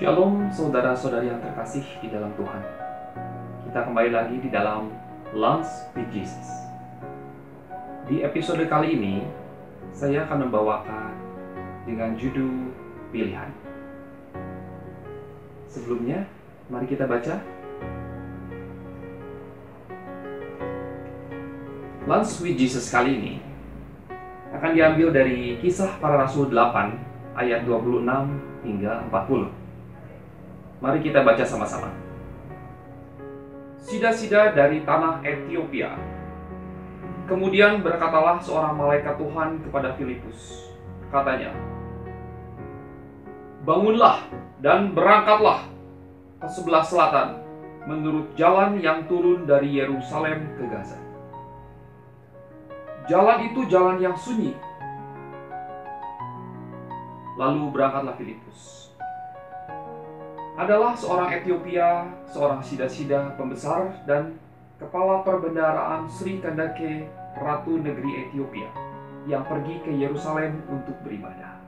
Shalom saudara-saudari yang terkasih di dalam Tuhan. Kita kembali lagi di dalam Lunch with Jesus. Di episode kali ini, saya akan membawakan dengan judul Pilihan. Sebelumnya, mari kita baca. Lunch with Jesus kali ini akan diambil dari Kisah Para Rasul 8 ayat 26 hingga 40. Mari kita baca sama-sama. Sida-sida dari tanah Ethiopia. Kemudian berkatalah seorang malaikat Tuhan kepada Filipus. Katanya, "Bangunlah dan berangkatlah ke sebelah selatan menurut jalan yang turun dari Yerusalem ke Gaza. Jalan itu jalan yang sunyi." Lalu berangkatlah Filipus. Adalah seorang Ethiopia, seorang sida-sida pembesar dan kepala perbendaharaan Sri Kandake, Ratu Negeri Ethiopia, yang pergi ke Yerusalem untuk beribadah.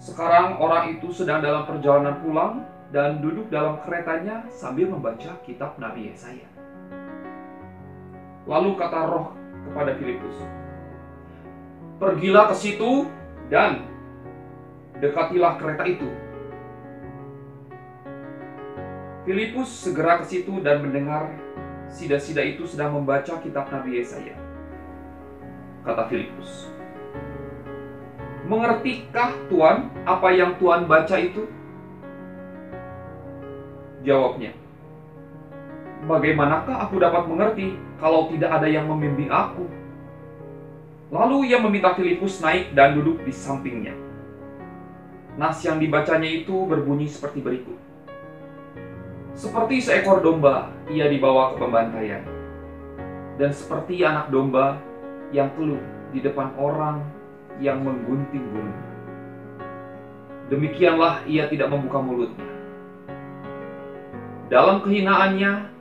Sekarang orang itu sedang dalam perjalanan pulang dan duduk dalam keretanya sambil membaca kitab Nabi Yesaya. Lalu kata Roh kepada Filipus, "Pergilah ke situ dan dekatilah kereta itu." Filipus segera ke situ dan mendengar sida-sida itu sedang membaca kitab Nabi Yesaya. Kata Filipus, "Mengertikah Tuan apa yang Tuan baca itu?" Jawabnya, "Bagaimanakah aku dapat mengerti kalau tidak ada yang membimbing aku?" Lalu ia meminta Filipus naik dan duduk di sampingnya. Nas yang dibacanya itu berbunyi seperti berikut. "Seperti seekor domba ia dibawa ke pembantaian, dan seperti anak domba yang teluh di depan orang yang menggunting bulunya, demikianlah ia tidak membuka mulutnya. Dalam kehinaannya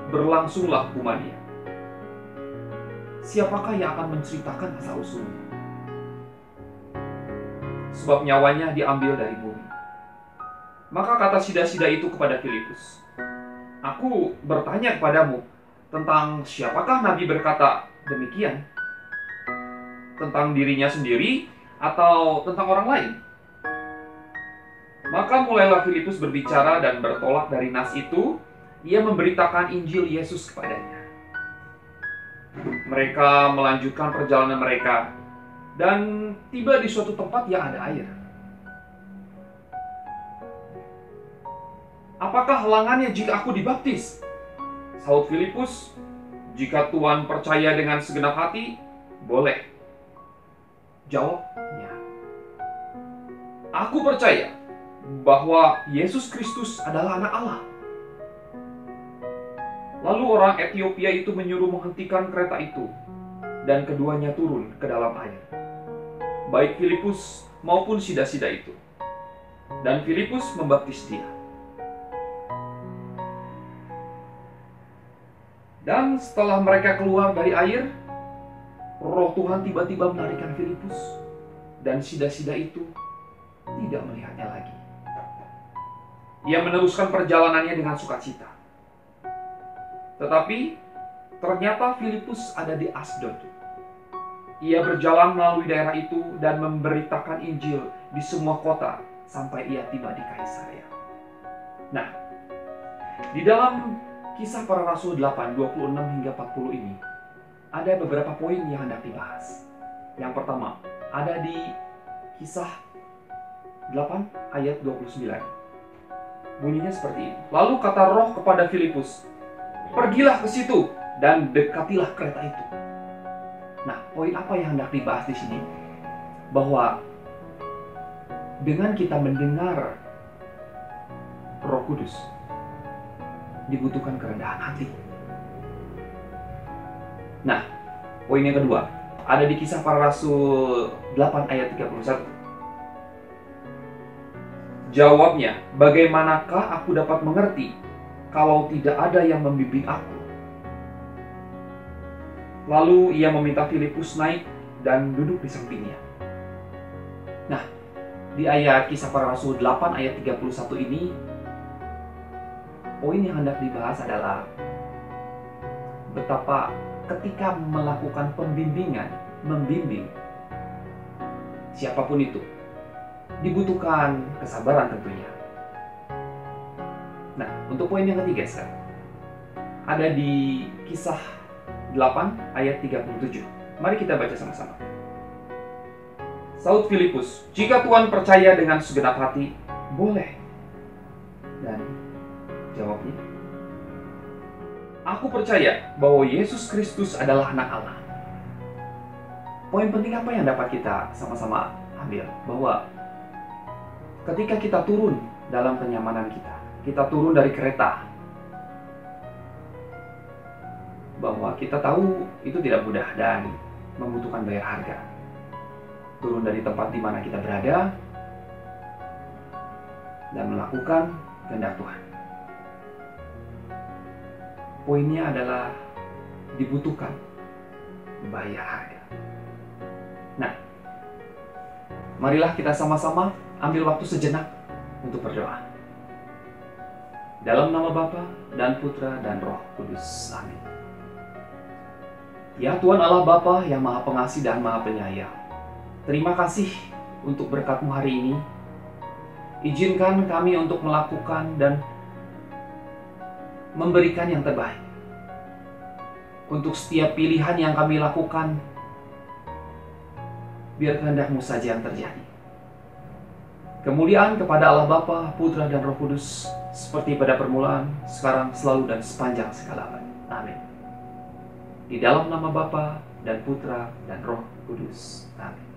berlangsunglah hukumannya. Siapakah yang akan menceritakan asal-usulnya? Sebab nyawanya diambil dari bumi." Maka kata sida-sida itu kepada Filipus, "Aku bertanya kepadamu, tentang siapakah Nabi berkata demikian? Tentang dirinya sendiri atau tentang orang lain?" Maka mulailah Filipus berbicara dan bertolak dari nas itu, ia memberitakan Injil Yesus kepadanya. Mereka melanjutkan perjalanan mereka dan tiba di suatu tempat yang ada air. "Apakah halangannya jika aku dibaptis?" Sahut Filipus, "Jika Tuhan percaya dengan segenap hati, boleh." Jawabnya, "Aku percaya bahwa Yesus Kristus adalah anak Allah." Lalu orang Ethiopia itu menyuruh menghentikan kereta itu, dan keduanya turun ke dalam air, baik Filipus maupun sida-sida itu. Dan Filipus membaptis dia. Dan setelah mereka keluar dari air, Roh Tuhan tiba-tiba menarikkan Filipus, dan sida-sida itu tidak melihatnya lagi. Ia meneruskan perjalanannya dengan sukacita. Tetapi ternyata Filipus ada di Asdod. Ia berjalan melalui daerah itu dan memberitakan Injil di semua kota sampai ia tiba di Kaisarea. Nah, di dalam Kisah Para Rasul 8, 26 hingga 40 ini, ada beberapa poin yang hendak dibahas. Yang pertama, ada di Kisah 8 ayat 29. Bunyinya seperti ini. Lalu kata Roh kepada Filipus, "Pergilah ke situ dan dekatilah kereta itu." Nah, poin apa yang hendak dibahas di sini? Bahwa dengan kita mendengar Roh Kudus, dibutuhkan kerendahan hati. Nah, poin yang kedua ada di Kisah Para Rasul 8 ayat 31. Jawabnya, "Bagaimanakah aku dapat mengerti kalau tidak ada yang membimbing aku?" Lalu ia meminta Filipus naik dan duduk di sampingnya. Nah, Di ayat Kisah Para Rasul 8 ayat 31 ini, poin yang hendak dibahas adalah betapa ketika melakukan membimbing siapapun itu, dibutuhkan kesabaran tentunya. Nah, untuk poin yang ketiga sekarang, ada di Kisah 8 ayat 37. Mari kita baca sama-sama. Saud Filipus, "Jika Tuhan percaya dengan segenap hati, boleh." Dan jawabnya, "Aku percaya bahwa Yesus Kristus adalah anak Allah." Poin penting apa yang dapat kita sama-sama ambil? Bahwa ketika kita turun dalam kenyamanan kita turun dari kereta, bahwa kita tahu itu tidak mudah dan membutuhkan bayar harga. Turun dari tempat di mana kita berada dan melakukan kehendak Tuhan. Poinnya adalah dibutuhkan bayar harga. Nah, marilah kita sama-sama ambil waktu sejenak untuk berdoa. Dalam nama Bapa dan Putra dan Roh Kudus. Amin. Ya Tuhan Allah Bapa yang Maha Pengasih dan Maha Penyayang, terima kasih untuk berkat-Mu hari ini. Izinkan kami untuk melakukan dan memberikan yang terbaik. Untuk setiap pilihan yang kami lakukan, biar kehendak-Mu saja yang terjadi. Kemuliaan kepada Allah Bapa, Putra dan Roh Kudus, seperti pada permulaan, sekarang, selalu, dan sepanjang segala abad. Amin. Di dalam nama Bapa dan Putra dan Roh Kudus. Amin.